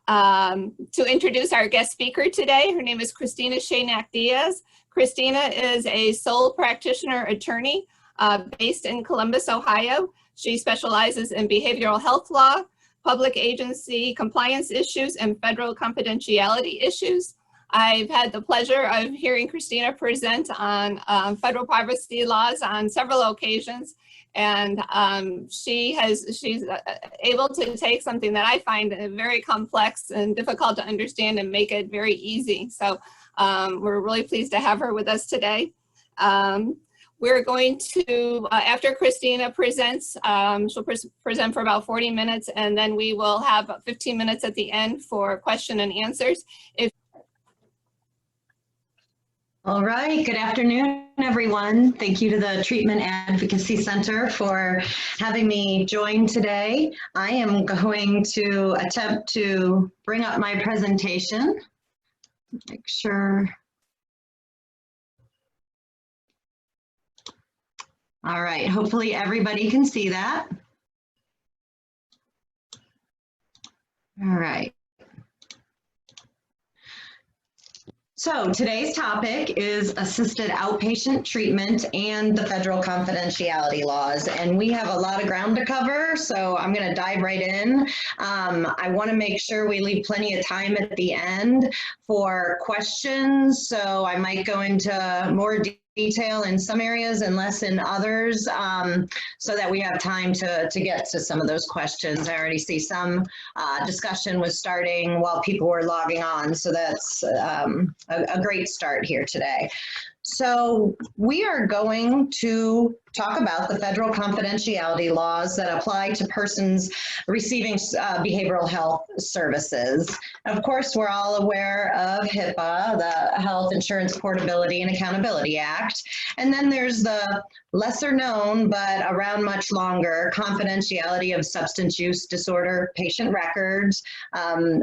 To introduce our guest speaker today, her name is Christina Chanak Diaz. Christina is a sole practitioner attorney based in Columbus, Ohio. She specializes in behavioral health law, public agency compliance issues, and federal confidentiality issues. I've had the pleasure of hearing Christina present on federal privacy laws on several occasions, and she's able to take something that I find very complex and difficult to understand and make it very easy. So we're really pleased to have her with us today. We're going to, after Christina presents, she'll present for about 40 minutes, and then we will have 15 minutes at the end for question and answers. All right, good afternoon, everyone. Thank you to the Treatment Advocacy Center for having me join today. I am going to attempt to bring up my presentation. Make sure. All right, hopefully everybody can see that. All right. So today's topic is assisted outpatient treatment and the federal confidentiality laws. And we have a lot of ground to cover, so I'm going to dive right in. I want to make sure we leave plenty of time at the end for questions. So I might go into more detail in some areas and less in others, so that we have time to get to some of those questions. I already see some discussion was starting while people were logging on, so that's a great start here today. So we are going to talk about the federal confidentiality laws that apply to persons receiving behavioral health services. Of course, we're all aware of HIPAA, the Health Insurance Portability and Accountability Act. And then there's the lesser known, but around much longer, confidentiality of substance use disorder patient records,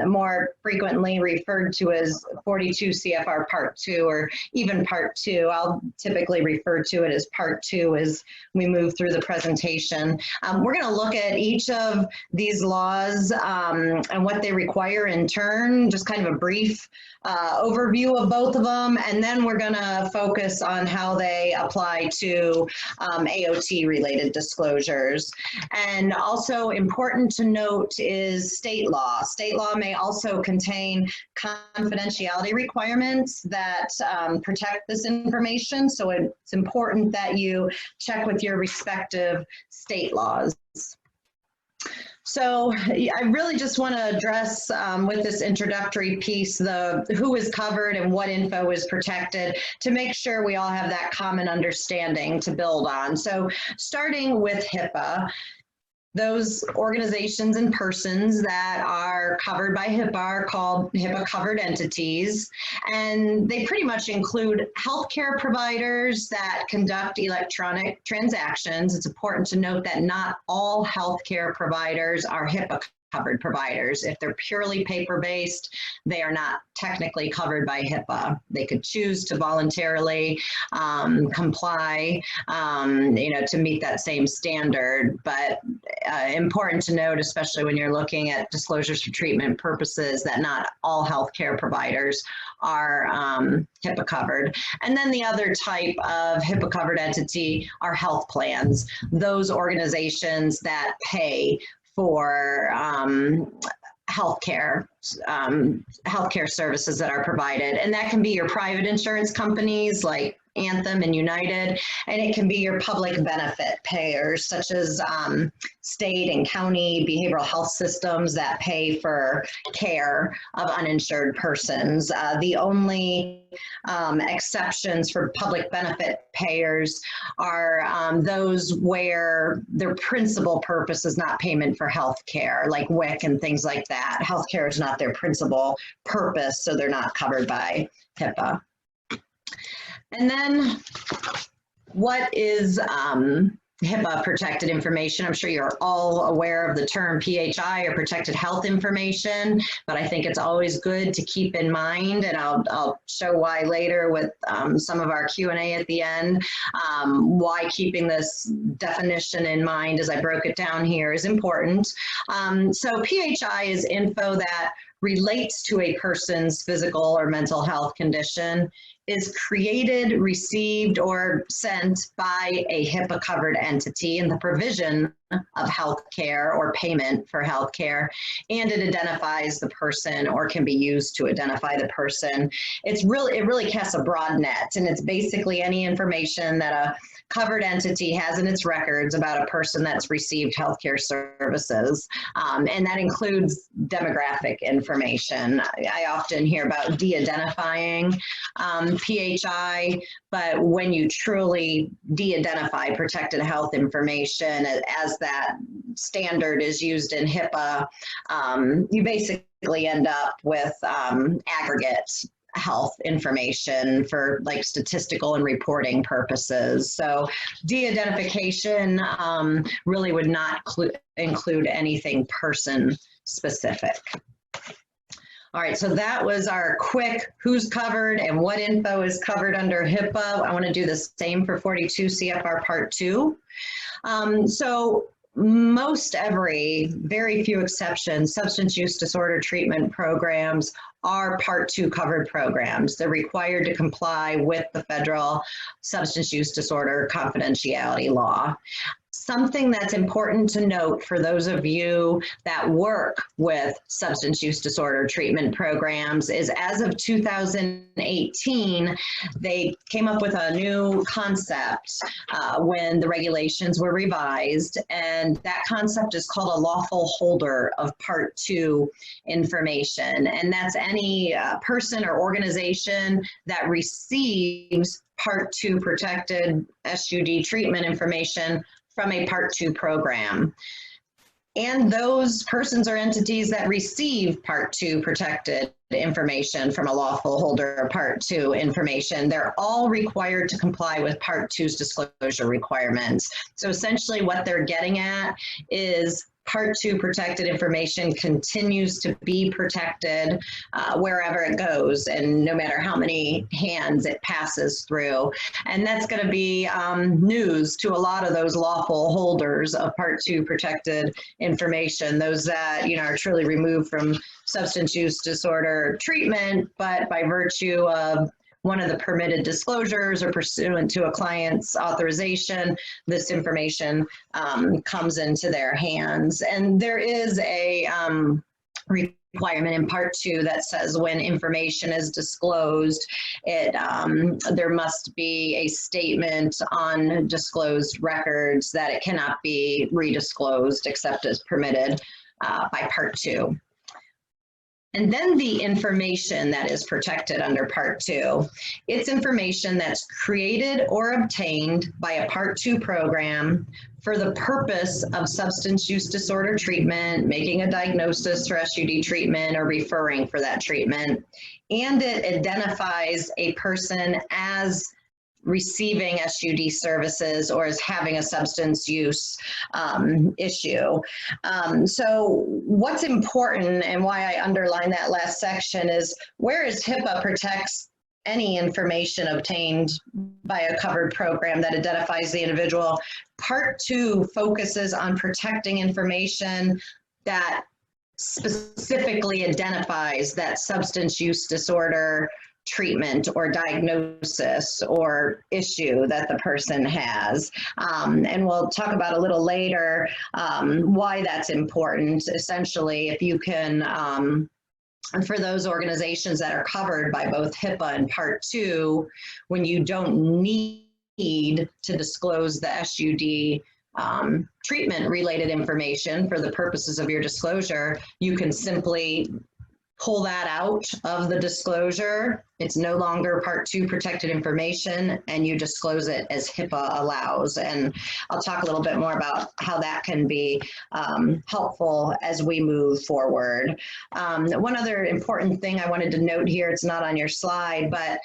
more frequently referred to as 42 CFR Part 2 or even Part 2. I'll typically refer to it as Part 2 as we move through the presentation. We're going to look at each of these laws and what they require in turn, just kind of a brief overview of both of them, and then we're going to focus on how they apply to AOT related disclosures. And also important to note is state law. State law may also contain confidentiality requirements that protect this information, so it's important that you check with your respective state laws. So I really just want to address with this introductory piece the who is covered and what info is protected to make sure we all have that common understanding to build on. So starting with HIPAA, those organizations and persons that are covered by HIPAA are called HIPAA covered entities, and they pretty much include healthcare providers that conduct electronic transactions. It's important to note that not all healthcare providers are HIPAA covered providers. If they're purely paper-based, they are not technically covered by HIPAA. They could choose to voluntarily comply, to meet that same standard. But important to note, especially when you're looking at disclosures for treatment purposes, that not all healthcare providers are HIPAA covered. And then the other type of HIPAA covered entity are health plans, those organizations that pay for healthcare services that are provided. And that can be your private insurance companies like Anthem and United, and it can be your public benefit payers such as state and county behavioral health systems that pay for care of uninsured persons. The only exceptions for public benefit payers are those where their principal purpose is not payment for health care, like WIC and things like that. Healthcare is not their principal purpose, so they're not covered by HIPAA. And then what is HIPAA protected information? I'm sure you're all aware of the term PHI or protected health information, but I think it's always good to keep in mind, and I'll show why later with some of our Q&A at the end, why keeping this definition in mind as I broke it down here is important. So PHI is info that relates to a person's physical or mental health condition is created, received, or sent by a HIPAA-covered entity in the provision of health care or payment for health care, and it identifies the person or can be used to identify the person. It really casts a broad net, and it's basically any information that a covered entity has in its records about a person that's received healthcare services, and that includes demographic information. I often hear about de-identifying PHI, but when you truly de-identify protected health information as that standard is used in HIPAA, you basically end up with aggregate health information for like statistical and reporting purposes. So de-identification really would not include anything person specific. All right, so that was our quick who's covered and what info is covered under HIPAA. I want to do the same for 42 CFR Part 2. So very few exceptions, substance use disorder treatment programs are Part 2 covered programs. They're required to comply with the federal substance use disorder confidentiality law. Something that's important to note for those of you that work with substance use disorder treatment programs is as of 2018, they came up with a new concept when the regulations were revised, and that concept is called a lawful holder of Part 2 information, and that's any person or organization that receives Part 2 protected SUD treatment information from a Part 2 program. And those persons or entities that receive Part 2 protected information from a lawful holder of Part 2 information, they're all required to comply with Part 2's disclosure requirements. So essentially what they're getting at is Part 2 protected information continues to be protected wherever it goes, and no matter how many hands it passes through. And that's going to be news to a lot of those lawful holders of Part 2 protected information, those that are truly removed from substance use disorder treatment, but by virtue of one of the permitted disclosures or pursuant to a client's authorization, this information comes into their hands. And there is a requirement in Part 2 that says when information is disclosed, there must be a statement on disclosed records that it cannot be redisclosed except as permitted by Part 2. And then the information that is protected under Part 2, it's information that's created or obtained by a Part 2 program for the purpose of substance use disorder treatment, making a diagnosis for SUD treatment, or referring for that treatment. And it identifies a person as receiving SUD services or as having a substance use issue. So what's important and why I underline that last section is whereas HIPAA protects any information obtained by a covered program that identifies the individual, Part 2 focuses on protecting information that specifically identifies that substance use disorder treatment or diagnosis or issue that the person has. And we'll talk about a little later why that's important. Essentially, if you can, for those organizations that are covered by both HIPAA and Part 2, when you don't need to disclose the SUD treatment related information for the purposes of your disclosure, you can simply pull that out of the disclosure. It's no longer Part 2 protected information, and you disclose it as HIPAA allows. And I'll talk a little bit more about how that can be helpful as we move forward. One other important thing I wanted to note here, it's not on your slide, but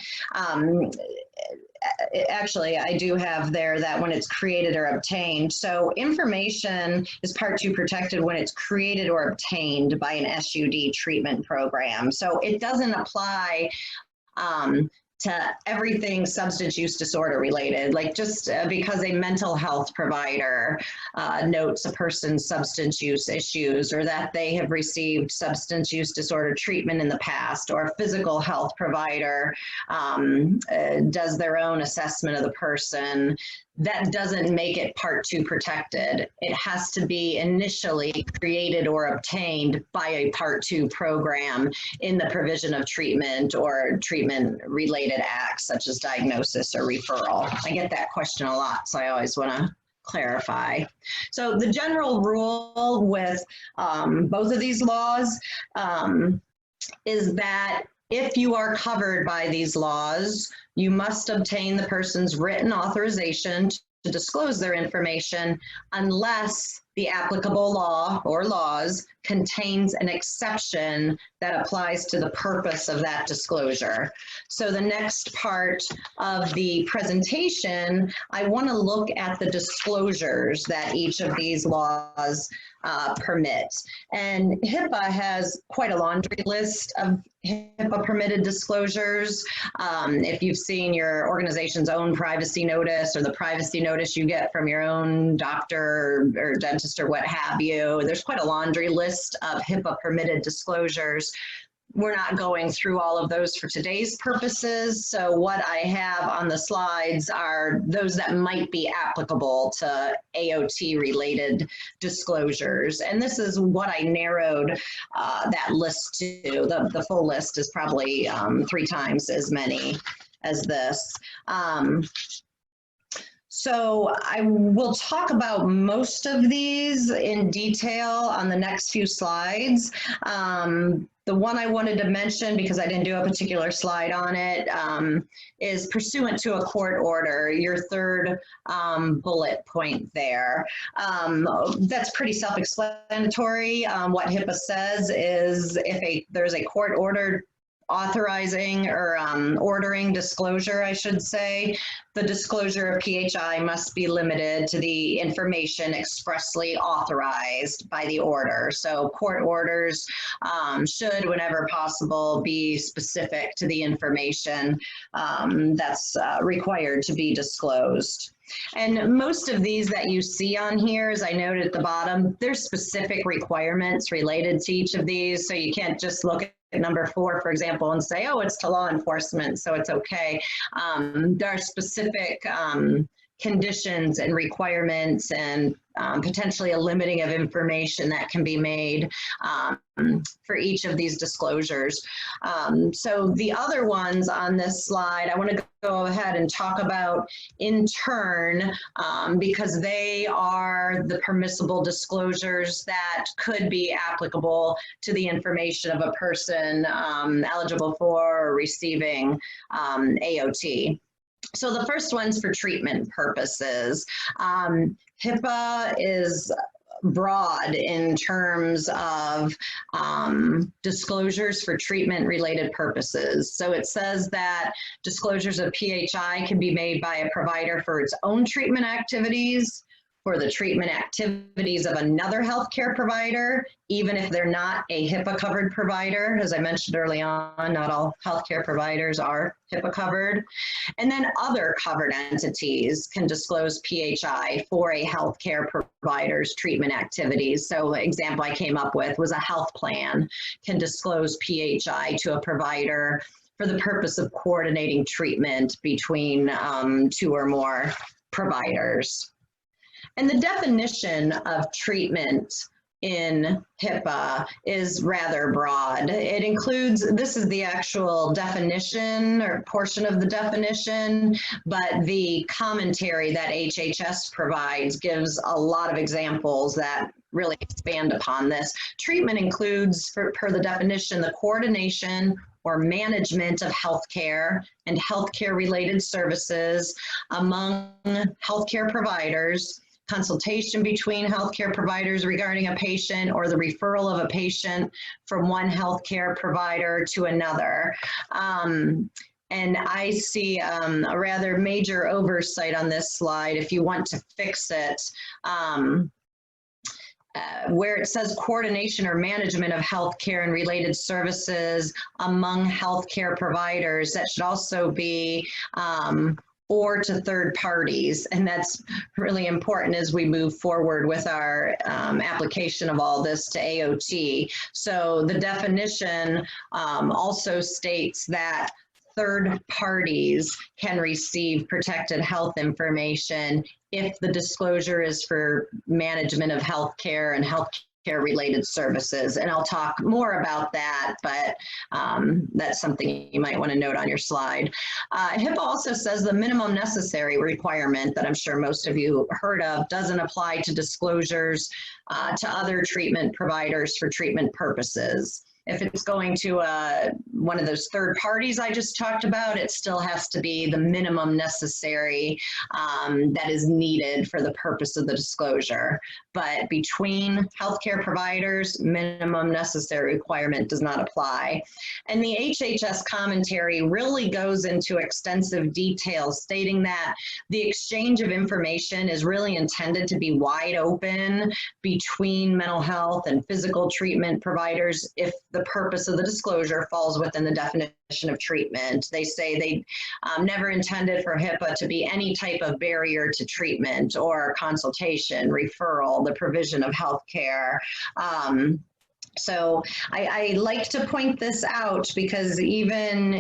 actually, I do have there that when it's created or obtained. So information is Part 2 protected when it's created or obtained by an SUD treatment program. So it doesn't apply to everything substance use disorder related, like just because a mental health provider notes a person's substance use issues, or that they have received substance use disorder treatment in the past, or a physical health provider does their own assessment of the person, that doesn't make it Part 2 protected. It has to be initially created or obtained by a Part 2 program in the provision of treatment or treatment-related acts such as diagnosis or referral. I get that question a lot, so I always want to clarify. So the general rule with both of these laws is that if you are covered by these laws, you must obtain the person's written authorization to disclose their information unless the applicable law or laws contains an exception that applies to the purpose of that disclosure. So the next part of the presentation, I want to look at the disclosures that each of these laws permit. And HIPAA has quite a laundry list of HIPAA permitted disclosures. If you've seen your organization's own privacy notice or the privacy notice you get from your own doctor or dentist or what have you, there's quite a laundry list of HIPAA permitted disclosures. We're not going through all of those for today's purposes. So what I have on the slides are those that might be applicable to AOT related disclosures. And this is what I narrowed that list to. The full list is probably 3 times as many as this. So I will talk about most of these in detail on the next few slides. The one I wanted to mention, because I didn't do a particular slide on it, is pursuant to a court order, your third bullet point there. That's pretty self-explanatory. What HIPAA says is if there's a court order authorizing or ordering disclosure, I should say, the disclosure of PHI must be limited to the information expressly authorized by the order. So court orders should, whenever possible, be specific to the information that's required to be disclosed. And most of these that you see on here, as I noted at the bottom, there's specific requirements related to each of these. So you can't just look at number 4, for example, and say, oh, it's to law enforcement, so it's okay. There are specific conditions and requirements and potentially a limiting of information that can be made for each of these disclosures. So the other ones on this slide, I want to go ahead and talk about in turn, because they are the permissible disclosures that could be applicable to the information of a person eligible for or receiving AOT. So the first one's for treatment purposes. HIPAA is broad in terms of disclosures for treatment-related purposes. So it says that disclosures of PHI can be made by a provider for its own treatment activities, for the treatment activities of another healthcare provider, even if they're not a HIPAA-covered provider. As I mentioned early on, not all healthcare providers are HIPAA-covered. And then other covered entities can disclose PHI for a healthcare provider's treatment activities. So the example I came up with was a health plan can disclose PHI to a provider for the purpose of coordinating treatment between 2 or more providers. And the definition of treatment in HIPAA is rather broad. It includes, this is the actual definition or portion of the definition, but the commentary that HHS provides gives a lot of examples that really expand upon this. Treatment includes, per the definition, the coordination or management of healthcare and healthcare-related services among healthcare providers, consultation between healthcare providers regarding a patient, or the referral of a patient from one healthcare provider to another. And I see a rather major oversight on this slide. If you want to fix it, where it says coordination or management of healthcare and related services among healthcare providers, that should also be or to third parties. And that's really important as we move forward with our application of all this to AOT. So the definition also states that third parties can receive protected health information if the disclosure is for management of healthcare and healthcare related services. And I'll talk more about that, but that's something you might want to note on your slide. HIPAA also says the minimum necessary requirement that I'm sure most of you heard of doesn't apply to disclosures to other treatment providers for treatment purposes. If it's going to one of those third parties I just talked about, it still has to be the minimum necessary that is needed for the purpose of the disclosure. But between healthcare providers, minimum necessary requirement does not apply. And the HHS commentary really goes into extensive detail, stating that the exchange of information is really intended to be wide open between mental health and physical treatment providers if the purpose of the disclosure falls within the definition of treatment. They say they never intended for HIPAA to be any type of barrier to treatment or consultation, referral, the provision of health care. So I like to point this out because even,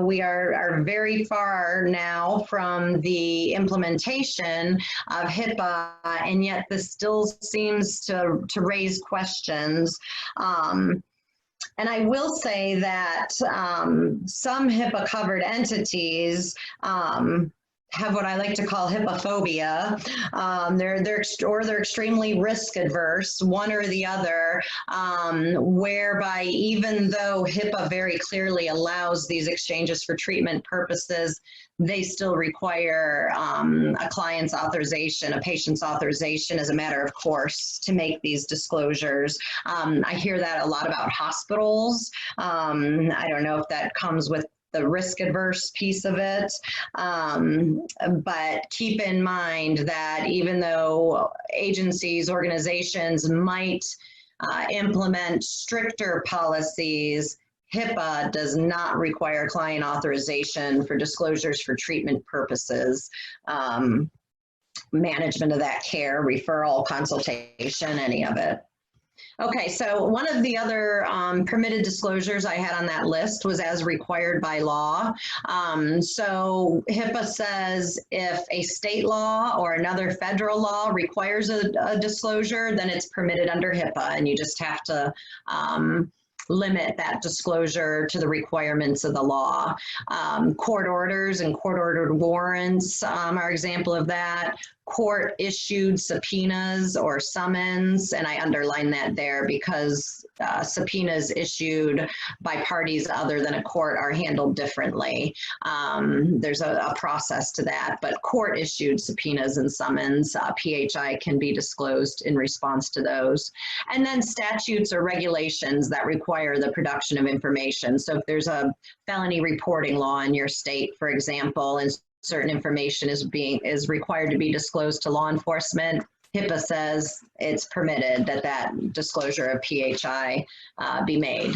we are very far now from the implementation of HIPAA, and yet this still seems to raise questions. And I will say that some HIPAA covered entities have what I like to call HIPAA phobia. They're extremely risk adverse, one or the other, whereby even though HIPAA very clearly allows these exchanges for treatment purposes, they still require a client's authorization, a patient's authorization as a matter of course to make these disclosures. I hear that a lot about hospitals. I don't know if that comes with the risk adverse piece of it. But keep in mind that even though agencies, organizations might implement stricter policies, HIPAA does not require client authorization for disclosures for treatment purposes, management of that care, referral, consultation, any of it. Okay, so one of the other permitted disclosures I had on that list was as required by law. So HIPAA says if a state law or another federal law requires a disclosure, then it's permitted under HIPAA, and you just have to limit that disclosure to the requirements of the law. Court orders and court-ordered warrants are example of that. Court-issued subpoenas or summons, and I underline that there because subpoenas issued by parties other than a court are handled differently. There's a process to that, but court-issued subpoenas and summons, PHI can be disclosed in response to those. And then statutes or regulations that require the production of information. So if there's a felony reporting law in your state, for example, and certain information is required to be disclosed to law enforcement, HIPAA says it's permitted that disclosure of PHI be made.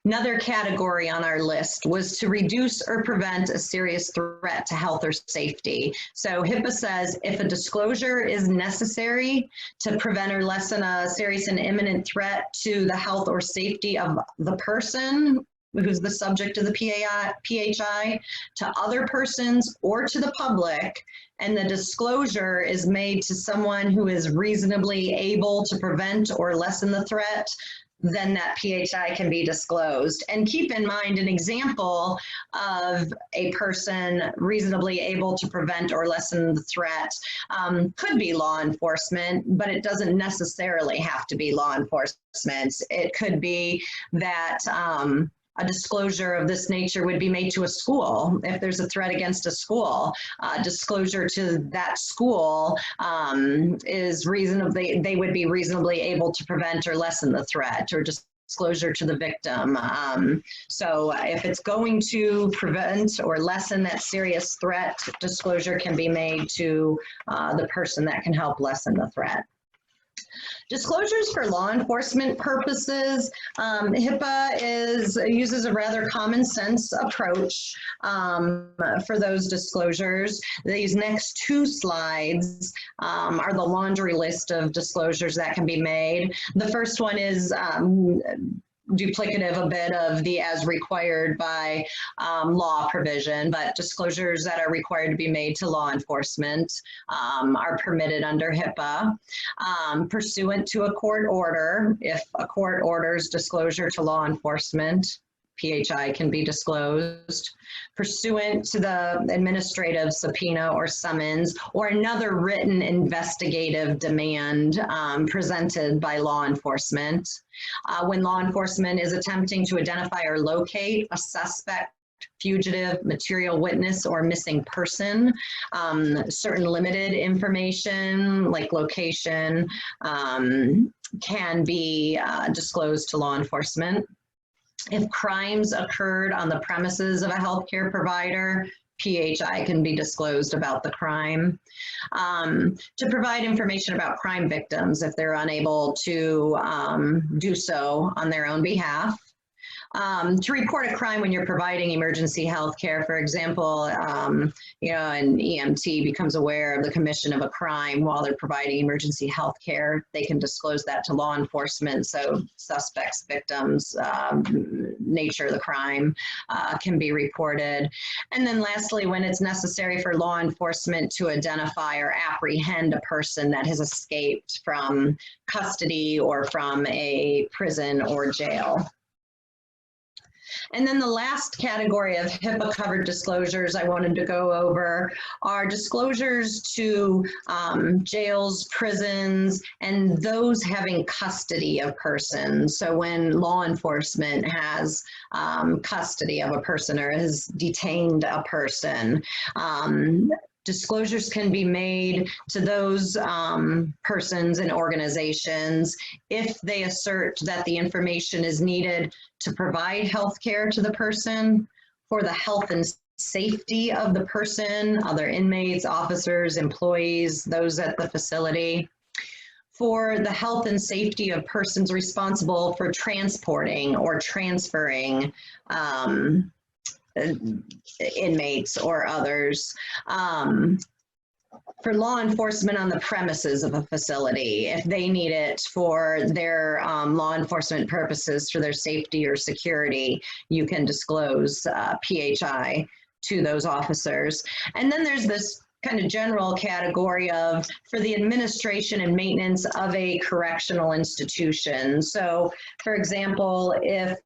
Another category on our list was to reduce or prevent a serious threat to health or safety. So HIPAA says if a disclosure is necessary to prevent or lessen a serious and imminent threat to the health or safety of the person who's the subject of the PHI, to other persons or to the public, and the disclosure is made to someone who is reasonably able to prevent or lessen the threat, then that PHI can be disclosed. And keep in mind, an example of a person reasonably able to prevent or lessen the threat could be law enforcement, but it doesn't necessarily have to be law enforcement. It could be that a disclosure of this nature would be made to a school. If there's a threat against a school, disclosure to that school is reasonably, they would be reasonably able to prevent or lessen the threat, or disclosure to the victim. So if it's going to prevent or lessen that serious threat, disclosure can be made to the person that can help lessen the threat. Disclosures for law enforcement purposes. HIPAA uses a rather common sense approach for those disclosures. These next two slides are the laundry list of disclosures that can be made. The first one is duplicative a bit of the as required by law provision, but disclosures that are required to be made to law enforcement are permitted under HIPAA. Pursuant to a court order, if a court orders disclosure to law enforcement, PHI can be disclosed. Pursuant to the administrative subpoena or summons or another written investigative demand presented by law enforcement. When law enforcement is attempting to identify or locate a suspect, fugitive, material witness, or missing person, certain limited information like location can be disclosed to law enforcement. If crimes occurred on the premises of a healthcare provider, PHI can be disclosed about the crime. To provide information about crime victims if they're unable to do so on their own behalf. To report a crime when you're providing emergency health care, for example, an EMT becomes aware of the commission of a crime while they're providing emergency health care, they can disclose that to law enforcement. So suspects, victims, nature of the crime can be reported. And then lastly, when it's necessary for law enforcement to identify or apprehend a person that has escaped from custody or from a prison or jail. And then the last category of HIPAA-covered disclosures I wanted to go over are disclosures to jails, prisons, and those having custody of persons. So when law enforcement has custody of a person or has detained a person, disclosures can be made to those persons and organizations if they assert that the information is needed to provide health care to the person, for the health and safety of the person, other inmates, officers, employees, those at the facility, for the health and safety of persons responsible for transporting or transferring inmates or others, for law enforcement on the premises of a facility, if they need it for their law enforcement purposes, for their safety or security, you can disclose PHI to those officers. And then there's this kind of general category of for the administration and maintenance of a correctional institution. So, for example, if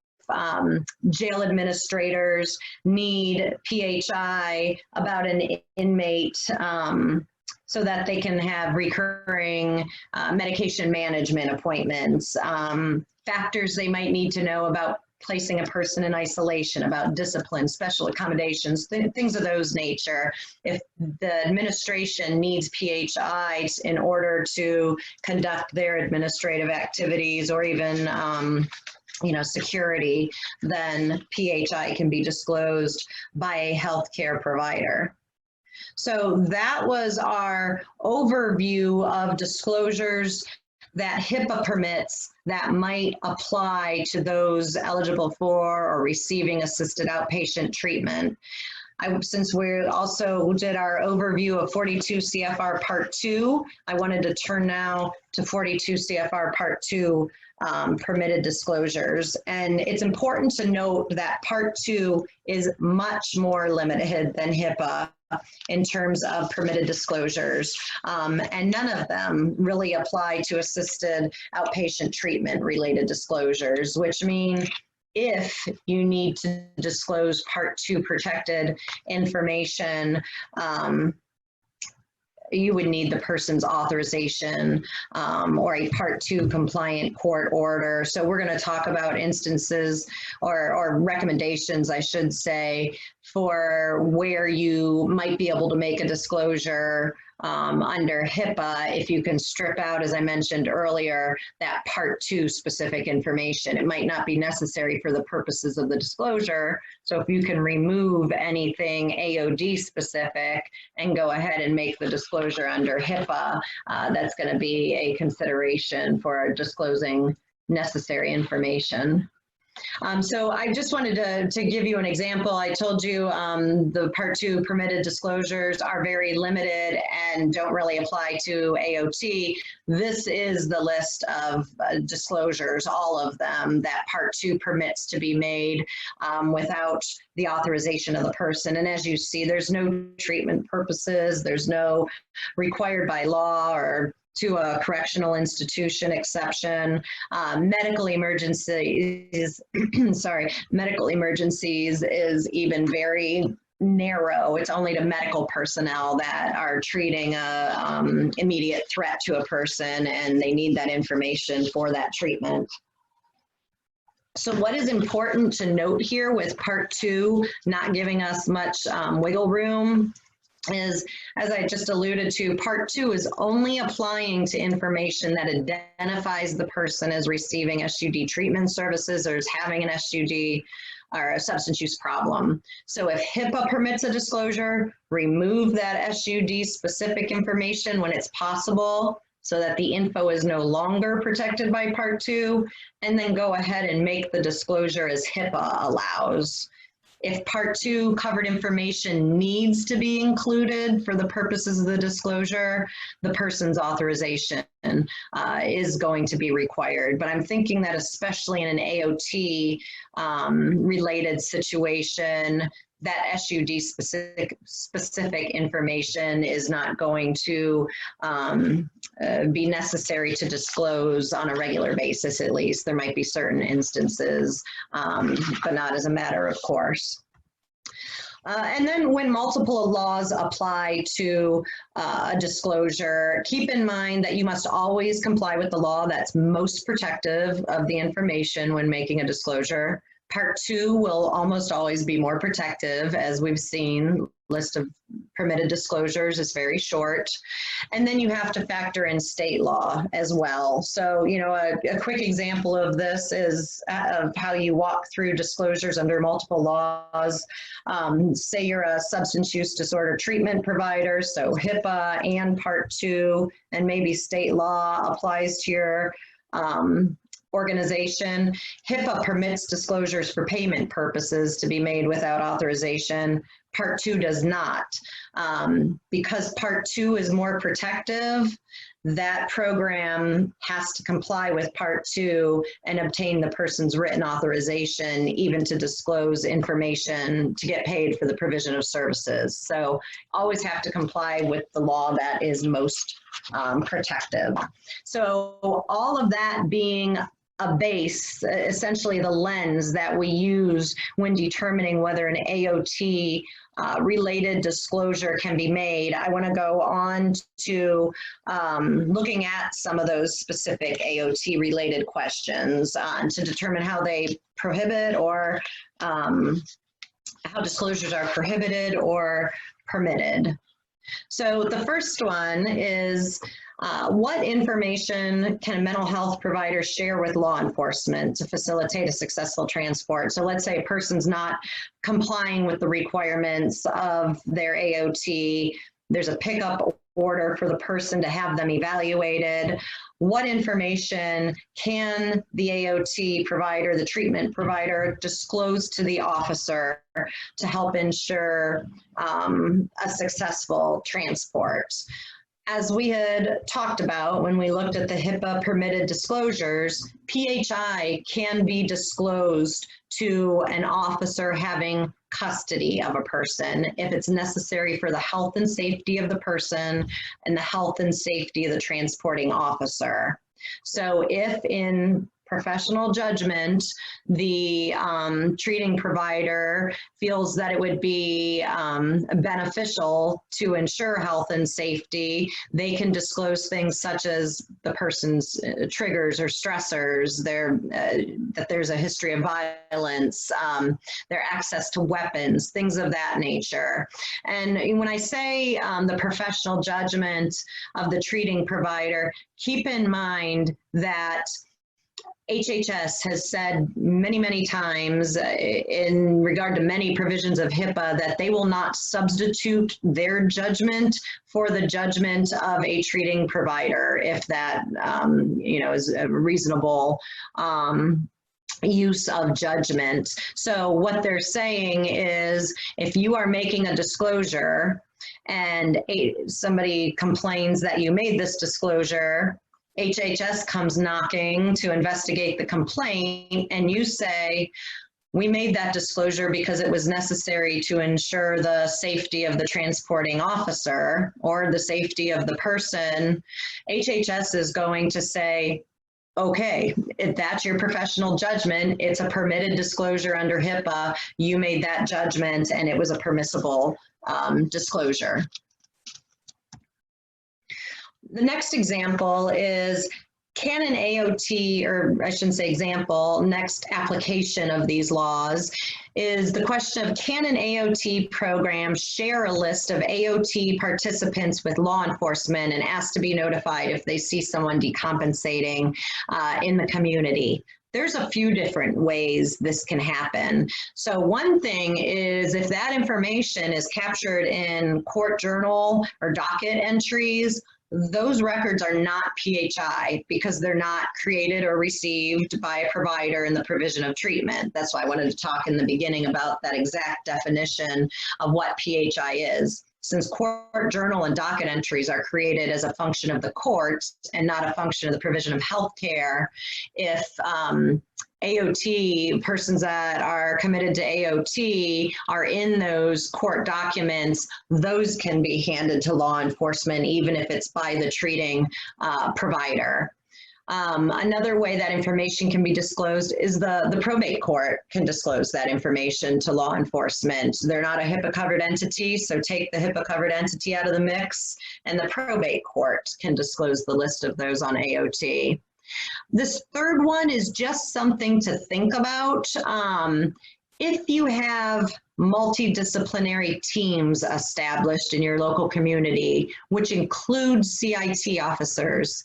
jail administrators need PHI about an inmate so that they can have recurring medication management appointments, factors they might need to know about placing a person in isolation, about discipline, special accommodations, things of those nature. If the administration needs PHI in order to conduct their administrative activities or even security, then PHI can be disclosed by a healthcare provider. So that was our overview of disclosures that HIPAA permits that might apply to those eligible for or receiving assisted outpatient treatment. Since we also did our overview of 42 CFR Part 2, I wanted to turn now to 42 CFR Part 2 permitted disclosures. And it's important to note that Part 2 is much more limited than HIPAA in terms of permitted disclosures. And none of them really apply to assisted outpatient treatment related disclosures, which mean if you need to disclose Part 2 protected information, you would need the person's authorization or a Part 2 compliant court order. So we're going to talk about instances or recommendations, I should say, for where you might be able to make a disclosure under HIPAA if you can strip out, as I mentioned earlier, that Part 2 specific information. It might not be necessary for the purposes of the disclosure. So if you can remove anything AOD specific and go ahead and make the disclosure under HIPAA, that's going to be a consideration for disclosing necessary information. So I just wanted to give you an example. I told you the Part 2 permitted disclosures are very limited and don't really apply to AOT. This is the list of disclosures, all of them, that Part 2 permits to be made without the authorization of the person. And as you see, there's no treatment purposes, there's no required by law or to a correctional institution exception. Medical emergencies, medical emergencies is even very narrow. It's only to medical personnel that are treating a immediate threat to a person and they need that information for that treatment. So what is important to note here with Part 2 not giving us much wiggle room is, as I just alluded to, Part 2 is only applying to information that identifies the person as receiving SUD treatment services or is having an SUD or a substance use problem. So if HIPAA permits a disclosure, remove that SUD specific information when it's possible so that the info is no longer protected by Part 2, and then go ahead and make the disclosure as HIPAA allows. If Part 2 covered information needs to be included for the purposes of the disclosure, the person's authorization is going to be required. But I'm thinking that especially in an AOT related situation, that SUD specific information is not going to be necessary to disclose on a regular basis, at least. There might be certain instances, but not as a matter of course. And then when multiple laws apply to a disclosure, keep in mind that you must always comply with the law that's most protective of the information when making a disclosure. Part 2 will almost always be more protective, as we've seen. List of permitted disclosures is very short. And then you have to factor in state law as well. So, you know, a quick example of this is of how you walk through disclosures under multiple laws. Say you're a substance use disorder treatment provider, so HIPAA and Part 2, and maybe state law applies to your organization. HIPAA permits disclosures for payment purposes to be made without authorization. Part 2 does not. Because Part 2 is more protective, that program has to comply with Part 2 and obtain the person's written authorization even to disclose information to get paid for the provision of services. So always have to comply with the law that is most protective. So all of that being a base, essentially the lens that we use when determining whether an AOT related disclosure can be made, I want to go on to looking at some of those specific AOT related questions to determine how they prohibit or how disclosures are prohibited or permitted. So the first one is, what information can a mental health provider share with law enforcement to facilitate a successful transport? So let's say a person's not complying with the requirements of their AOT. There's a pickup order for the person to have them evaluated. What information can the AOT provider, the treatment provider, disclose to the officer to help ensure a successful transport? As we had talked about when we looked at the HIPAA permitted disclosures, PHI can be disclosed to an officer having custody of a person if it's necessary for the health and safety of the person and the health and safety of the transporting officer. So if in professional judgment, the treating provider feels that it would be beneficial to ensure health and safety, they can disclose things such as the person's triggers or stressors, that there's a history of violence, their access to weapons, things of that nature. And when I say the professional judgment of the treating provider, keep in mind that HHS has said many, many times in regard to many provisions of HIPAA that they will not substitute their judgment for the judgment of a treating provider if that, is a reasonable use of judgment. So what they're saying is if you are making a disclosure and somebody complains that you made this disclosure, HHS comes knocking to investigate the complaint, and you say, we made that disclosure because it was necessary to ensure the safety of the transporting officer or the safety of the person, HHS is going to say, okay, if that's your professional judgment, it's a permitted disclosure under HIPAA, you made that judgment and it was a permissible disclosure. The next example is, can an AOT, or I shouldn't say example, next application of these laws is the question of, can an AOT program share a list of AOT participants with law enforcement and ask to be notified if they see someone decompensating in the community? There's a few different ways this can happen. So one thing is if that information is captured in court journal or docket entries, those records are not PHI because they're not created or received by a provider in the provision of treatment. That's why I wanted to talk in the beginning about that exact definition of what PHI is. Since court journal and docket entries are created as a function of the court and not a function of the provision of healthcare, if AOT, persons that are committed to AOT are in those court documents, those can be handed to law enforcement even if it's by the treating provider. Another way that information can be disclosed is the probate court can disclose that information to law enforcement. They're not a HIPAA covered entity, so take the HIPAA covered entity out of the mix, and the probate court can disclose the list of those on AOT. This third one is just something to think about. If you have multidisciplinary teams established in your local community, which includes CIT officers,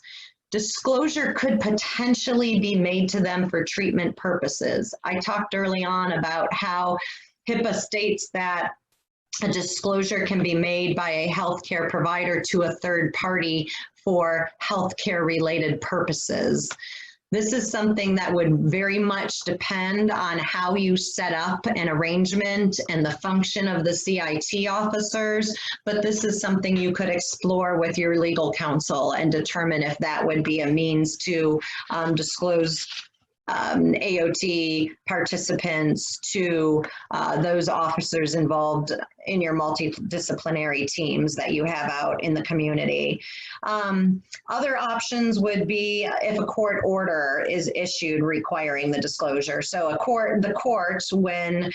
disclosure could potentially be made to them for treatment purposes. I talked early on about how HIPAA states that a disclosure can be made by a healthcare provider to a third party for healthcare related purposes. This is something that would very much depend on how you set up an arrangement and the function of the CIT officers, but this is something you could explore with your legal counsel and determine if that would be a means to disclose AOT participants to those officers involved in your multidisciplinary teams that you have out in the community. Other options would be if a court order is issued requiring the disclosure. So the courts, when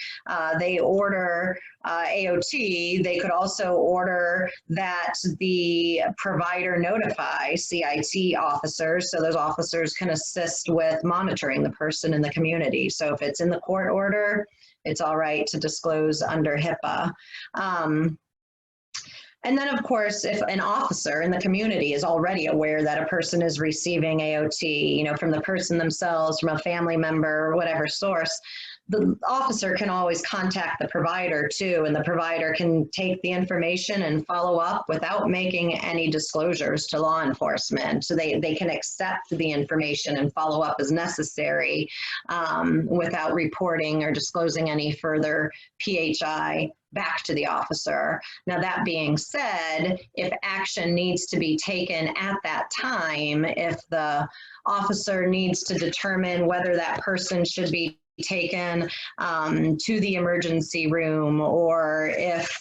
they order AOT, they could also order that the provider notify CIT officers so those officers can assist with monitoring the person in the community. So if it's in the court order, it's all right to disclose under HIPAA. And then, of course, if an officer in the community is already aware that a person is receiving AOT, from the person themselves, from a family member, whatever source, the officer can always contact the provider too, and the provider can take the information and follow up without making any disclosures to law enforcement. So they can accept the information and follow up as necessary without reporting or disclosing any further PHI back to the officer. Now, that being said, if action needs to be taken at that time, if the officer needs to determine whether that person should be taken to the emergency room, or if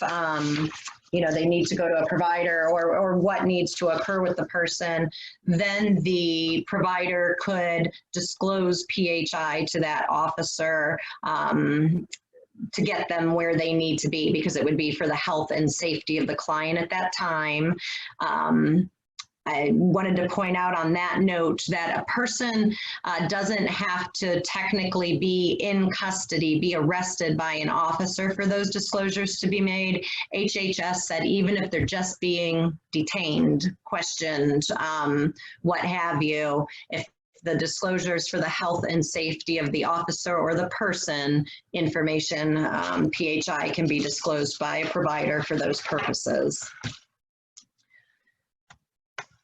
they need to go to a provider or what needs to occur with the person, then the provider could disclose PHI to that officer to get them where they need to be, because it would be for the health and safety of the client at that time. I wanted to point out on that note that a person doesn't have to technically be in custody, be arrested by an officer for those disclosures to be made. HHS said even if they're just being detained, questioned, what have you, if the disclosures for the health and safety of the officer or the person information, PHI can be disclosed by a provider for those purposes.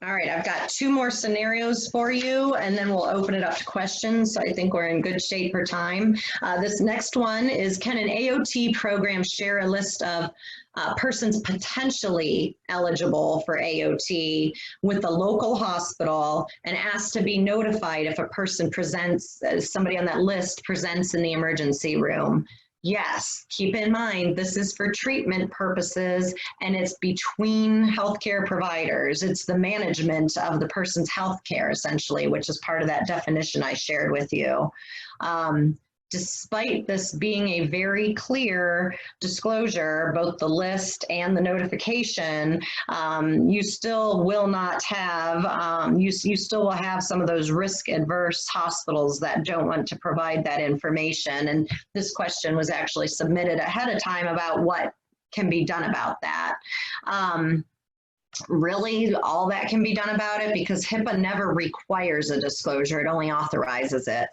All right, I've got 2 more scenarios for you, and then we'll open it up to questions. So I think we're in good shape for time. This next one is, can an AOT program share a list of persons potentially eligible for AOT with the local hospital and ask to be notified if a person presents, somebody on that list presents in the emergency room? Yes, keep in mind, this is for treatment purposes and it's between healthcare providers. It's the management of the person's healthcare, essentially, which is part of that definition I shared with you. Despite this being a very clear disclosure, both the list and the notification, you still will not have, you still will have some of those risk-adverse hospitals that don't want to provide that information. And this question was actually submitted ahead of time about what can be done about that. Really, all that can be done about it, because HIPAA never requires a disclosure, it only authorizes it,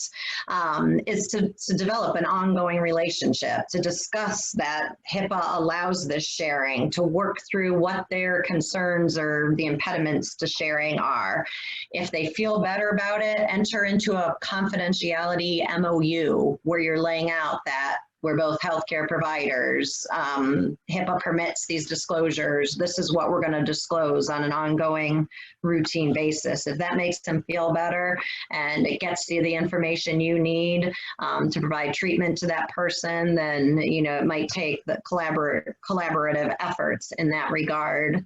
is to develop an ongoing relationship, to discuss that HIPAA allows this sharing, to work through what their concerns or the impediments to sharing are. If they feel better about it, enter into a confidentiality MOU where you're laying out that we're both healthcare providers. HIPAA permits these disclosures. This is what we're going to disclose on an ongoing routine basis. If that makes them feel better and it gets you the information you need to provide treatment to that person, then it might take the collaborative efforts in that regard.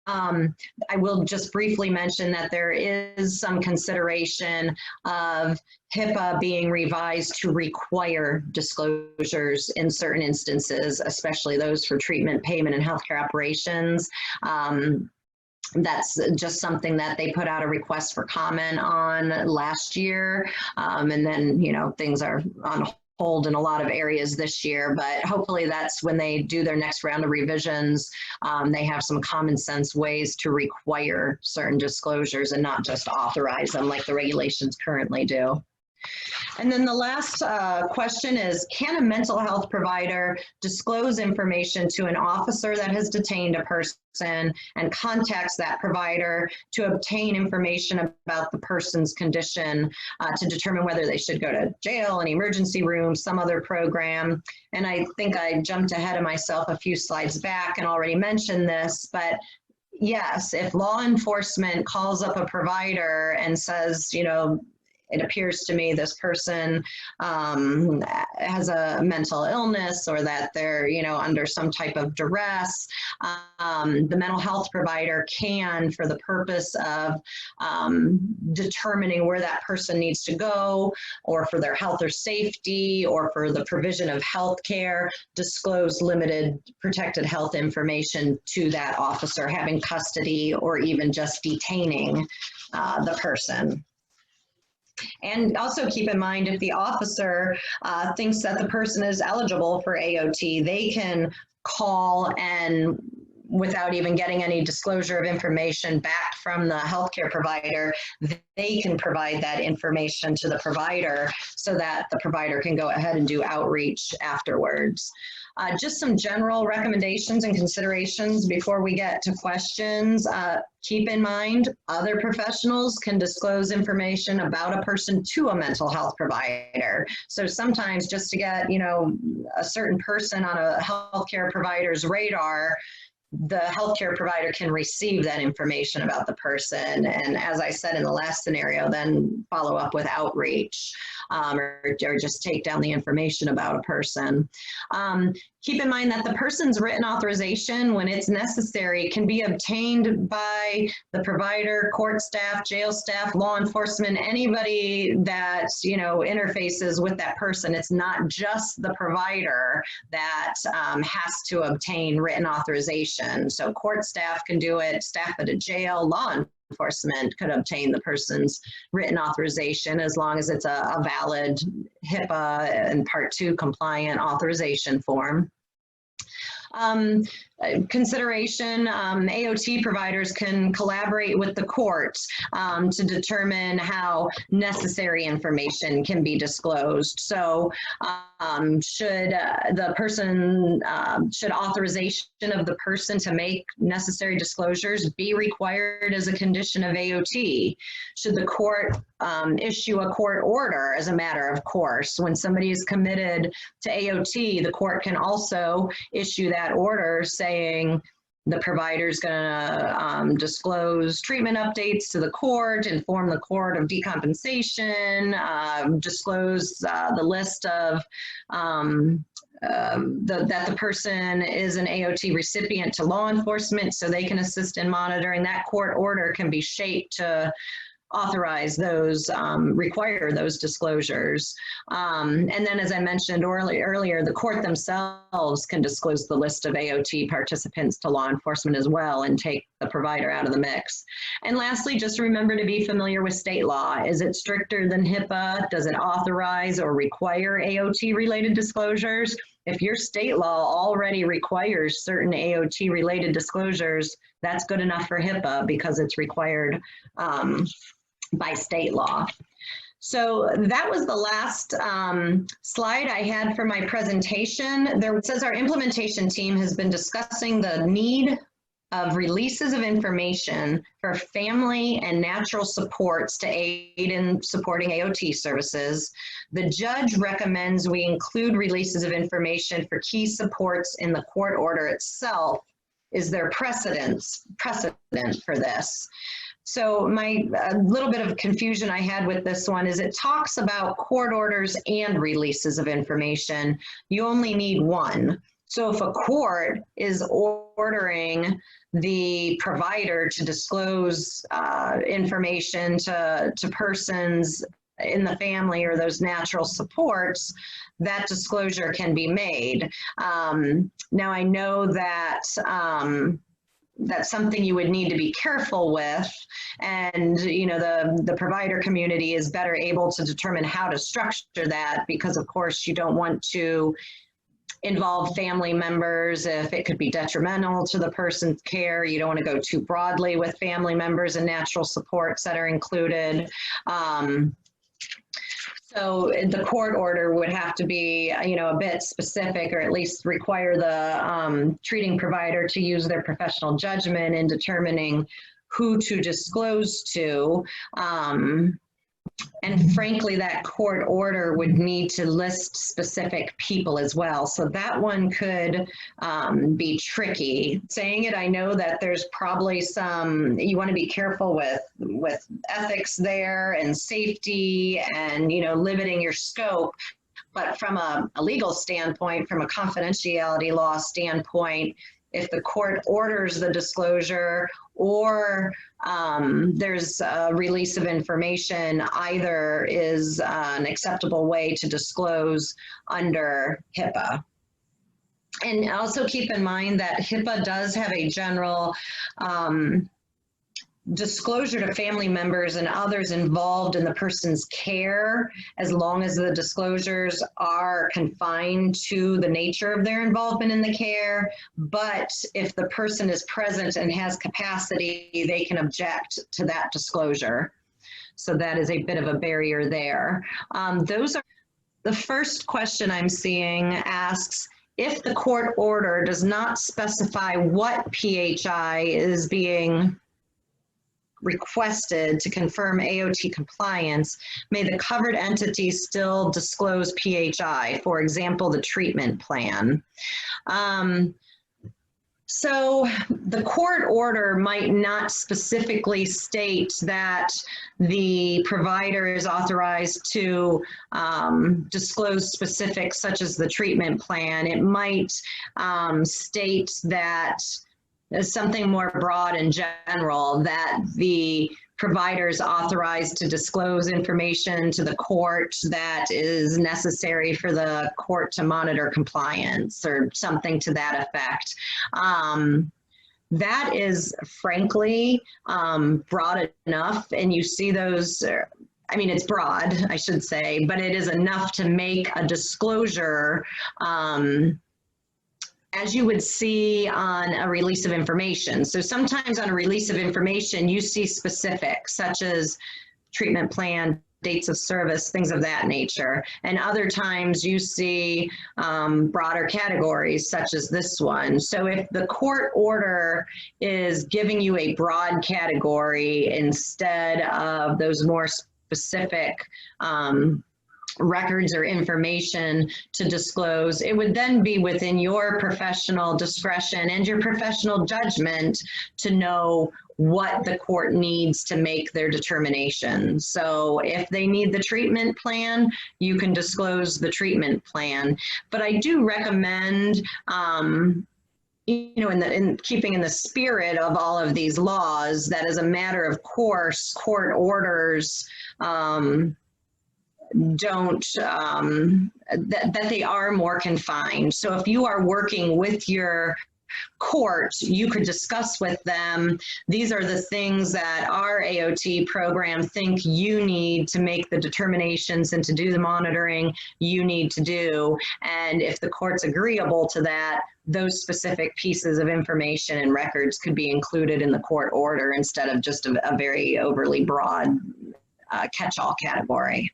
I will just briefly mention that there is some consideration of HIPAA being revised to require disclosures in certain instances, especially those for treatment, payment, and healthcare operations. That's just something that they put out a request for comment on last year. And then, things are on hold in a lot of areas this year, but hopefully that's when they do their next round of revisions. They have some common sense ways to require certain disclosures and not just authorize them like the regulations currently do. And then the last question is, can a mental health provider disclose information to an officer that has detained a person and contacts that provider to obtain information about the person's condition to determine whether they should go to jail, an emergency room, some other program? And I think I jumped ahead of myself a few slides back and already mentioned this, but yes, if law enforcement calls up a provider and says, it appears to me this person has a mental illness, or that they're, under some type of duress, the mental health provider can, for the purpose of determining where that person needs to go, or for their health or safety, or for the provision of health care, disclose limited protected health information to that officer having custody or even just detaining the person. And also keep in mind, if the officer thinks that the person is eligible for AOT, they can call and, without even getting any disclosure of information back from the healthcare provider, they can provide that information to the provider so that the provider can go ahead and do outreach afterwards. Just some general recommendations and considerations before we get to questions. Keep in mind, other professionals can disclose information about a person to a mental health provider. So sometimes just to get, a certain person on a healthcare provider's radar, the healthcare provider can receive that information about the person. And as I said in the last scenario, then follow up with outreach. or just take down the information about a person. Keep in mind that the person's written authorization, when it's necessary, can be obtained by the provider, court staff, jail staff, law enforcement, anybody that, you know, interfaces with that person. It's not just the provider that has to obtain written authorization. So court staff can do it, staff at a jail, law enforcement could obtain the person's written authorization as long as it's a valid HIPAA and Part 2 compliant authorization form. Consideration, AOT providers can collaborate with the court to determine how necessary information can be disclosed. So should authorization of the person to make necessary disclosures be required as a condition of AOT? Should the court issue a court order as a matter of course? When somebody is committed to AOT, the court can also issue that order saying the provider's going to disclose treatment updates to the court, inform the court of decompensation, disclose the list of that the person is an AOT recipient to law enforcement so they can assist in monitoring. That court order can be shaped to authorize those, require those disclosures. And then as I mentioned earlier, the court themselves can disclose the list of AOT participants to law enforcement as well and take the provider out of the mix. And lastly, just remember to be familiar with state law. Is it stricter than HIPAA? Does it authorize or require AOT related disclosures? If your state law already requires certain AOT related disclosures, that's good enough for HIPAA because it's required by state law. So that was the last slide I had for my presentation. It says our implementation team has been discussing the need of releases of information for family and natural supports to aid in supporting AOT services. The judge recommends we include releases of information for key supports in the court order itself. Is there precedent for this? So my little bit of confusion I had with this one is it talks about court orders and releases of information. You only need one. So if a court is ordering the provider to disclose information to persons in the family or those natural supports, that disclosure can be made. Now I know that that's something you would need to be careful with, and you know the provider community is better able to determine how to structure that, because of course you don't want to involve family members if it could be detrimental to the person's care. You don't want to go too broadly with family members and natural supports that are included. So the court order would have to be, you know, a bit specific, or at least require the treating provider to use their professional judgment in determining who to disclose to. And frankly, that court order would need to list specific people as well. So that one could be tricky. Saying it, I know that there's probably some, you want to be careful with ethics there and safety and, you know, limiting your scope. But from a legal standpoint, from a confidentiality law standpoint, if the court orders the disclosure or there's a release of information, either is an acceptable way to disclose under HIPAA. And also keep in mind that HIPAA does have a general disclosure to family members and others involved in the person's care, as long as the disclosures are confined to the nature of their involvement in the care. But if the person is present and has capacity, they can object to that disclosure. So that is a bit of a barrier there. Those are the first question I'm seeing asks, if the court order does not specify what PHI is being requested to confirm AOT compliance, may the covered entity still disclose PHI, for example, the treatment plan? So the court order might not specifically state that the provider is authorized to disclose specifics such as the treatment plan. It might state that something more broad and general, that the provider is authorized to disclose information to the court that is necessary for the court to monitor compliance or something to that effect. That is frankly broad enough, and you see those, I mean, it's broad, I should say, but it is enough to make a disclosure as you would see on a release of information. So sometimes on a release of information, you see specifics such as treatment plan, dates of service, things of that nature. And other times you see broader categories such as this one. So if the court order is giving you a broad category instead of those more specific records or information to disclose, it would then be within your professional discretion and your professional judgment to know what the court needs to make their determination. So if they need the treatment plan, you can disclose the treatment plan. But I do recommend, you know, in keeping in the spirit of all of these laws, that as a matter of course, court orders that they are more confined. So if you are working with your court, you could discuss with them, these are the things that our AOT program think you need to make the determinations and to do the monitoring you need to do. And if the court's agreeable to that, those specific pieces of information and records could be included in the court order instead of just a very overly broad catch-all category.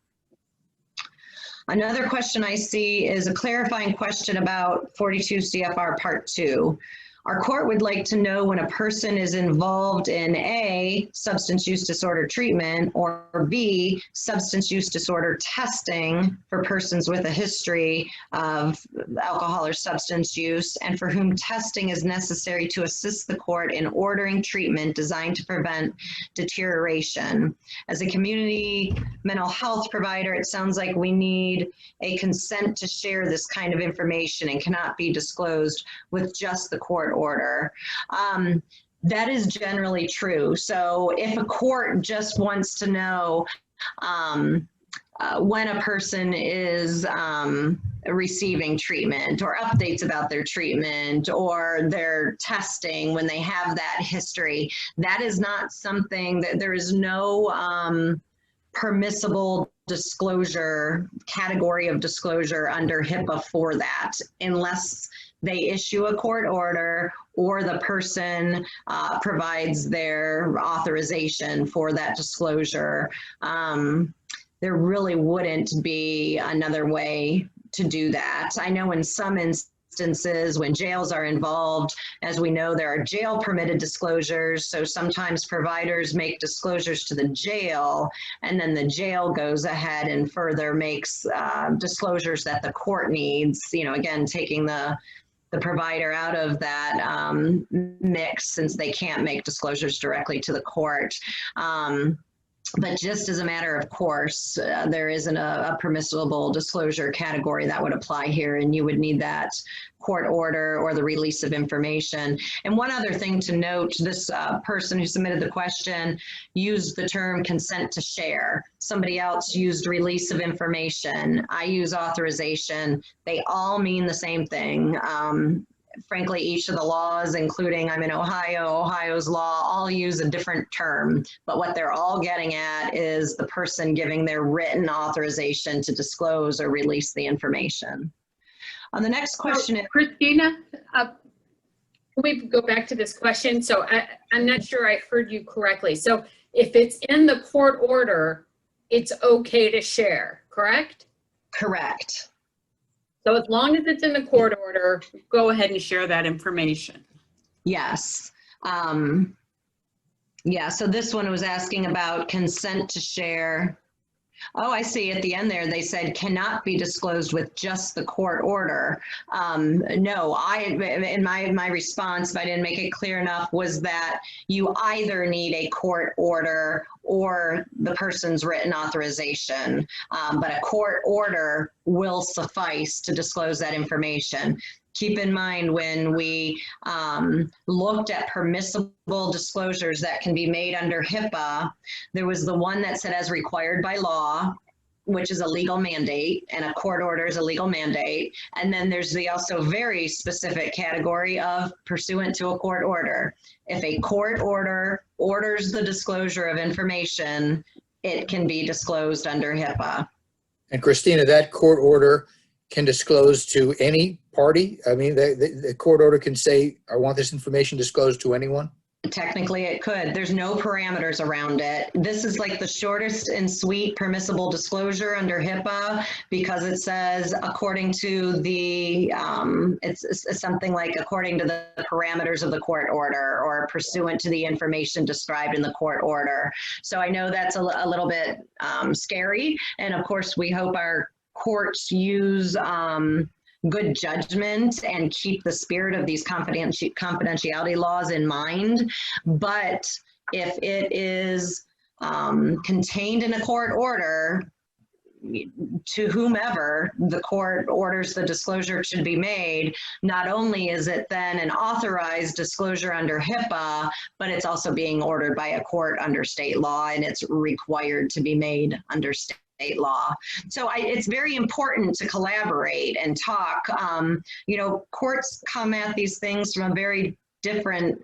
Another question I see is a clarifying question about 42 CFR Part 2. Our court would like to know when a person is involved in A, substance use disorder treatment, or B, substance use disorder testing for persons with a history of alcohol or substance use, and for whom testing is necessary to assist the court in ordering treatment designed to prevent deterioration. As a community mental health provider, it sounds like we need a consent to share this kind of information and cannot be disclosed with just the court order. That is generally true. So if a court just wants to know when a person is receiving treatment or updates about their treatment or their testing when they have that history, that is not something that there is no permissible disclosure, category of disclosure under HIPAA for that, unless they issue a court order or the person provides their authorization for that disclosure. There really wouldn't be another way to do that. I know in some instances when jails are involved, as we know, there are jail permitted disclosures. So sometimes providers make disclosures to the jail, and then the jail goes ahead and further makes disclosures that the court needs, you know, again, taking the provider out of that mix since they can't make disclosures directly to the court. But just as a matter of course, there isn't a permissible disclosure category that would apply here, and you would need that court order or the release of information. And one other thing to note, this person who submitted the question used the term consent to share. Somebody else used release of information. I use authorization. They all mean the same thing. Frankly, each of the laws, including I'm in Ohio, Ohio's law, all use a different term, but what they're all getting at is the person giving their written authorization to disclose or release the information. The next question is— Christina, can we go back to this question? So I'm not sure I heard you correctly. So if it's in the court order, it's okay to share, correct? Correct. So as long as it's in the court order, go ahead and share that information. Yes. Yeah, so this one was asking about consent to share. Oh, I see. At the end there, they said cannot be disclosed with just the court order. No, in my response, if I didn't make it clear enough, was that you either need a court order or the person's written authorization. But a court order will suffice to disclose that information. Keep in mind when we looked at permissible disclosures that can be made under HIPAA, there was the one that said as required by law, which is a legal mandate, and a court order is a legal mandate. And then there's the also very specific category of pursuant to a court order. If a court order orders the disclosure of information, it can be disclosed under HIPAA. And Christina, that court order can disclose to any party? I mean, the court order can say, I want this information disclosed to anyone? Technically, it could. There's no parameters around it. This is like the shortest and sweet permissible disclosure under HIPAA because it says according to the, it's something like according to the parameters of the court order or pursuant to the information described in the court order. So I know that's a little bit scary. And of course, we hope our courts use good judgment and keep the spirit of these confidentiality laws in mind. But if it is contained in a court order, to whomever the court orders the disclosure should be made, not only is it then an authorized disclosure under HIPAA, but it's also being ordered by a court under state law, and it's required to be made under state law. So it's very important to collaborate and talk. You know, courts come at these things from a very different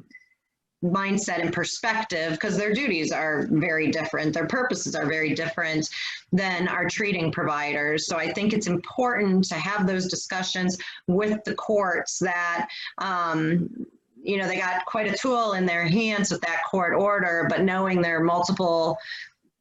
mindset and perspective because their duties are very different. Their purposes are very different than our treating providers. So I think it's important to have those discussions with the courts that, you know, they got quite a tool in their hands with that court order, but knowing there are multiple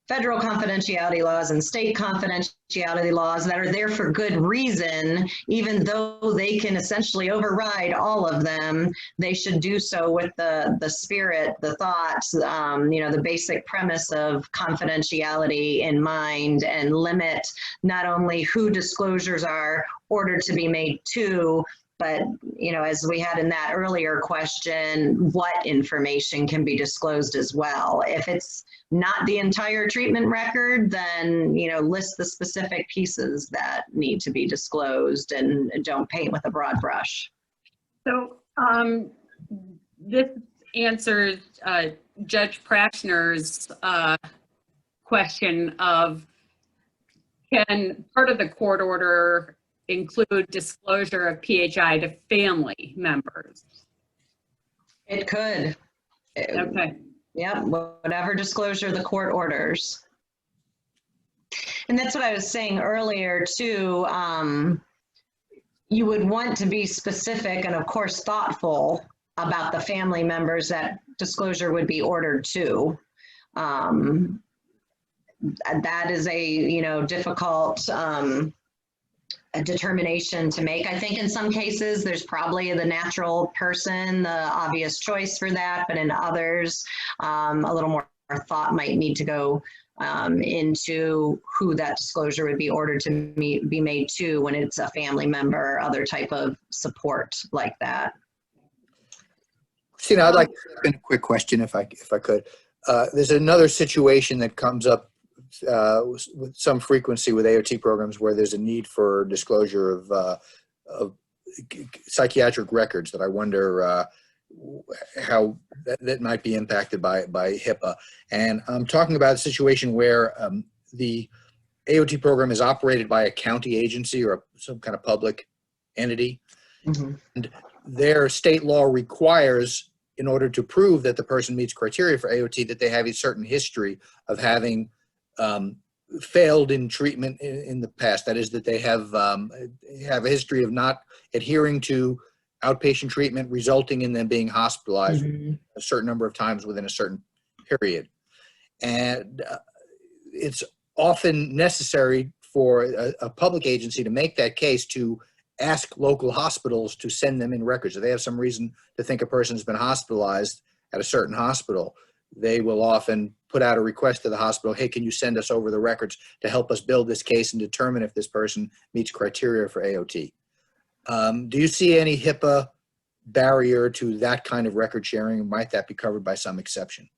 federal confidentiality laws and state confidentiality laws that are there for good reason, even though they can essentially override all of them, they should do so with the spirit, the thoughts, you know, the basic premise of confidentiality in mind and limit not only who disclosures are ordered to be made to, but, you know, as we had in that earlier question, what information can be disclosed as well. If it's not the entire treatment record, then, you know, list the specific pieces that need to be disclosed and don't paint with a broad brush. So this answers Judge Prashner's question of, can part of the court order include disclosure of PHI to family members? It could. Okay. Yep, whatever disclosure the court orders. And that's what I was saying earlier too. You would want to be specific and of course thoughtful about the family members that disclosure would be ordered to. That is a, you know, difficult a determination to make. I think in some cases there's probably the natural person, the obvious choice for that, but in others a little more thought might need to go into who that disclosure would be ordered to be made to when it's a family member or other type of support like that. Christina, I'd like to ask a quick question if I could. There's another situation that comes up with some frequency with AOT programs where there's a need for disclosure of psychiatric records that I wonder how that might be impacted by HIPAA. And I'm talking about a situation where the AOT program is operated by a county agency or some kind of public entity. Mm-hmm. And their state law requires, in order to prove that the person meets criteria for AOT, that they have a certain history of having failed in treatment in the past. That is, that they have a history of not adhering to outpatient treatment, resulting in them being hospitalized mm-hmm. a certain number of times within a certain period. And it's often necessary for a public agency to make that case to ask local hospitals to send them in records. If they have some reason to think a person's been hospitalized at a certain hospital, they will often put out a request to the hospital, hey, can you send us over the records to help us build this case and determine if this person meets criteria for AOT? Do you see any HIPAA barrier to that kind of record sharing? Might that be covered by some exception?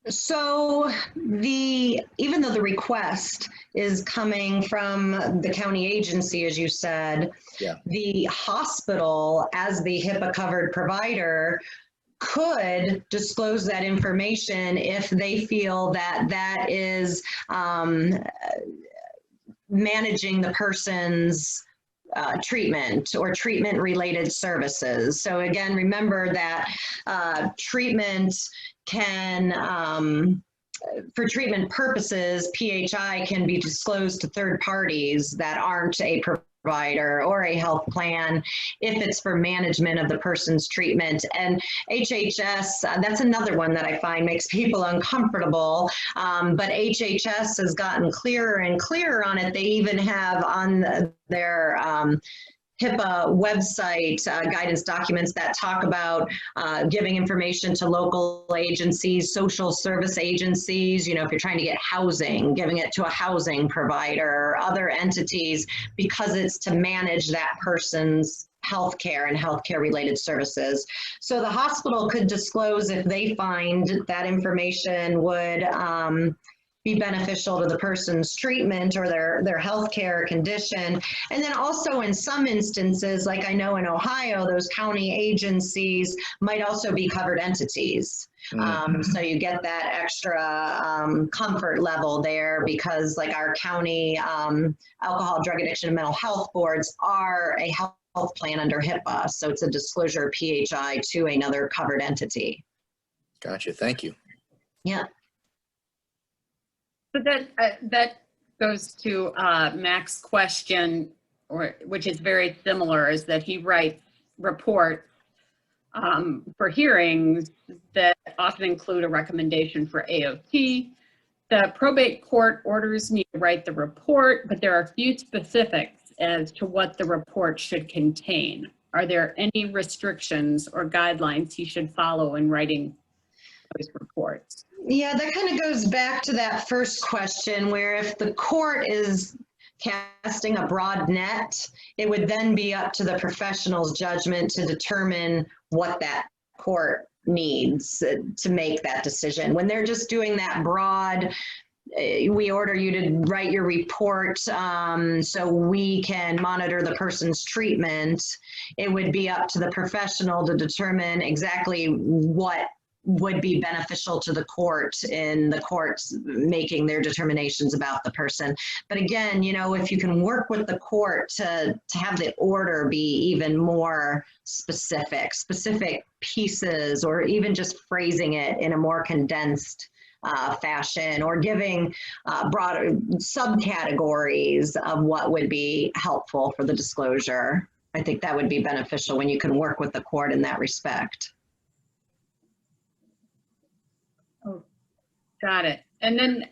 So even though the request is coming from the county agency, as you said, Yeah. the hospital, as the HIPAA covered provider, could disclose that information if they feel that that is managing the person's treatment or treatment related services. So again, remember that treatment can, for treatment purposes, PHI can be disclosed to third parties that aren't a provider or a health plan if it's for management of the person's treatment. And HHS, that's another one that I find makes people uncomfortable, but HHS has gotten clearer and clearer on it. They even have on their HIPAA website guidance documents that talk about giving information to local agencies, social service agencies, you know, if you're trying to get housing, giving it to a housing provider, other entities, because it's to manage that person's healthcare and healthcare related services. So the hospital could disclose if they find that information would be beneficial to the person's treatment or their healthcare condition. And then also in some instances, like I know in Ohio, those county agencies might also be covered entities. So you get that extra comfort level there because like our county alcohol, drug addiction, and mental health boards are a health plan under HIPAA. So it's a disclosure of PHI to another covered entity. Gotcha. Thank you. Yeah. So that goes to Mac's question, which is very similar, is that he writes reports for hearings that often include a recommendation for AOT. The probate court orders me to write the report, but there are few specifics as to what the report should contain. Are there any restrictions or guidelines he should follow in writing those reports? Yeah, that kind of goes back to that first question where if the court is casting a broad net, it would then be up to the professional's judgment to determine what that court needs to make that decision. When they're just doing that broad, we order you to write your report so we can monitor the person's treatment, it would be up to the professional to determine exactly what would be beneficial to the court in the courts making their determinations about the person. But again, you know, if you can work with the court to have the order be even more specific pieces, or even just phrasing it in a more condensed fashion, or giving broader subcategories of what would be helpful for the disclosure, I think that would be beneficial when you can work with the court in that respect. Got it. And then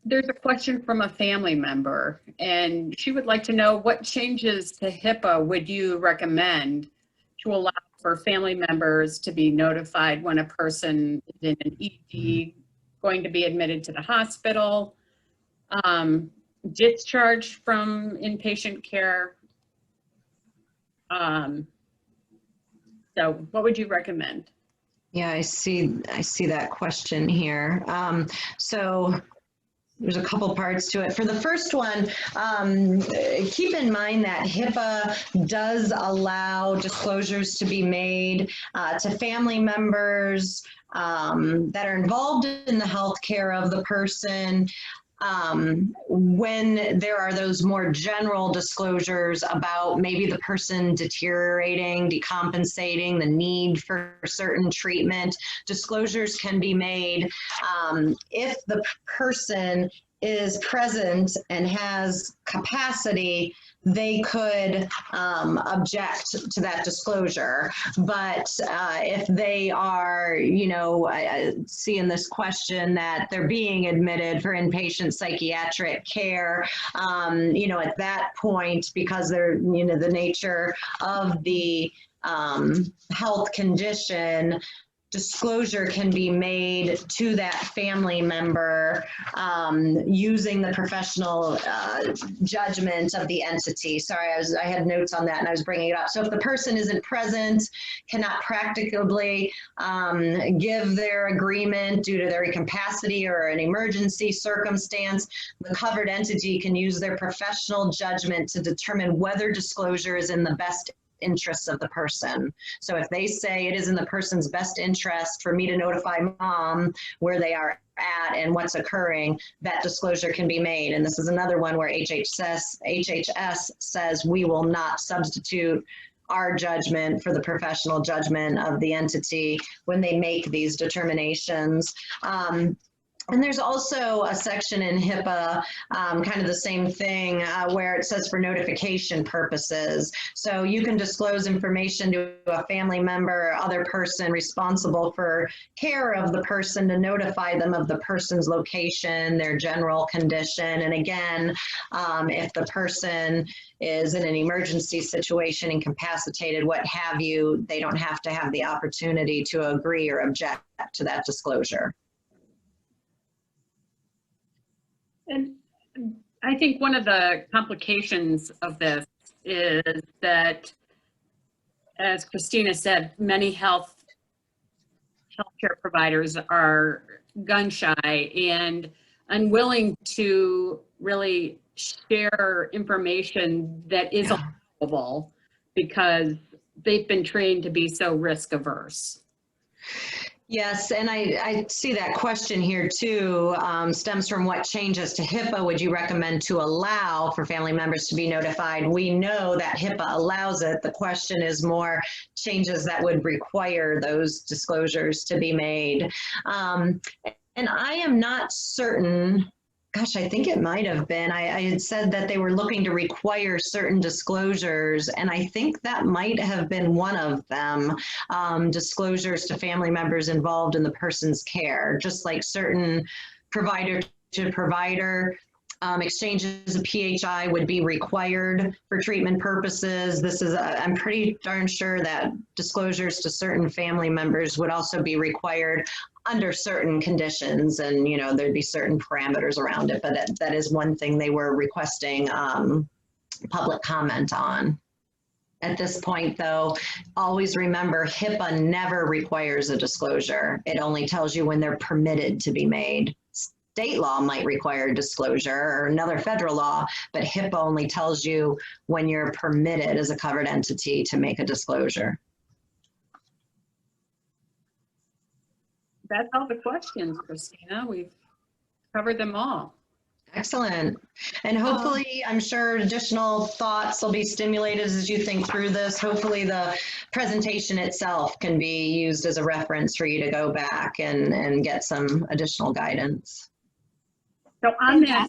there's a question from a family member, and she would like to know what changes to HIPAA would you recommend to allow for family members to be notified when a person is in an ED, going to be admitted to the hospital, discharged from inpatient care. So what would you recommend? Yeah, I see that question here. So there's a couple parts to it. For the first one, keep in mind that HIPAA does allow disclosures to be made to family members that are involved in the healthcare of the person. When there are those more general disclosures about maybe the person deteriorating, decompensating, the need for certain treatment, disclosures can be made if the person is present and has capacity. They could object to that disclosure. But if they are, you know, I see in this question that they're being admitted for inpatient psychiatric care, you know, at that point, because they're, you know, the nature of the health condition, disclosure can be made to that family member using the professional judgment of the entity. Sorry, I had notes on that and I was bringing it up. So if the person isn't present, cannot practicably give their agreement due to their incapacity or an emergency circumstance, the covered entity can use their professional judgment to determine whether disclosure is in the best interests of the person. So if they say it is in the person's best interest for me to notify mom where they are at and what's occurring, that disclosure can be made. And this is another one where HHS says we will not substitute our judgment for the professional judgment of the entity when they make these determinations. And there's also a section in HIPAA, kind of the same thing, where it says for notification purposes. So you can disclose information to a family member or other person responsible for care of the person to notify them of the person's location, their general condition. And again, if the person is in an emergency situation, incapacitated, what have you, they don't have to have the opportunity to agree or object to that disclosure. And I think one of the complications of this is that, as Christina said, many healthcare providers are gun shy and unwilling to really share information that is available because they've been trained to be so risk averse. Yes, and I see that question here too, stems from what changes to HIPAA would you recommend to allow for family members to be notified? We know that HIPAA allows it. The question is more changes that would require those disclosures to be made. And I am not certain, gosh, I think it might have been, I had said that they were looking to require certain disclosures, and I think that might have been one of them, disclosures to family members involved in the person's care, just like certain provider to provider exchanges of PHI would be required for treatment purposes. This is, I'm pretty darn sure that disclosures to certain family members would also be required under certain conditions, and you know there'd be certain parameters around it, but that is one thing they were requesting public comment on. At this point though, always remember HIPAA never requires a disclosure. It only tells you when they're permitted to be made. State law might require disclosure or another federal law, but HIPAA only tells you when you're permitted as a covered entity to make a disclosure. That's all the questions, Christina. We've covered them all. Excellent. And hopefully, I'm sure additional thoughts will be stimulated as you think through this. Hopefully the presentation itself can be used as a reference for you to go back and get some additional guidance. So on that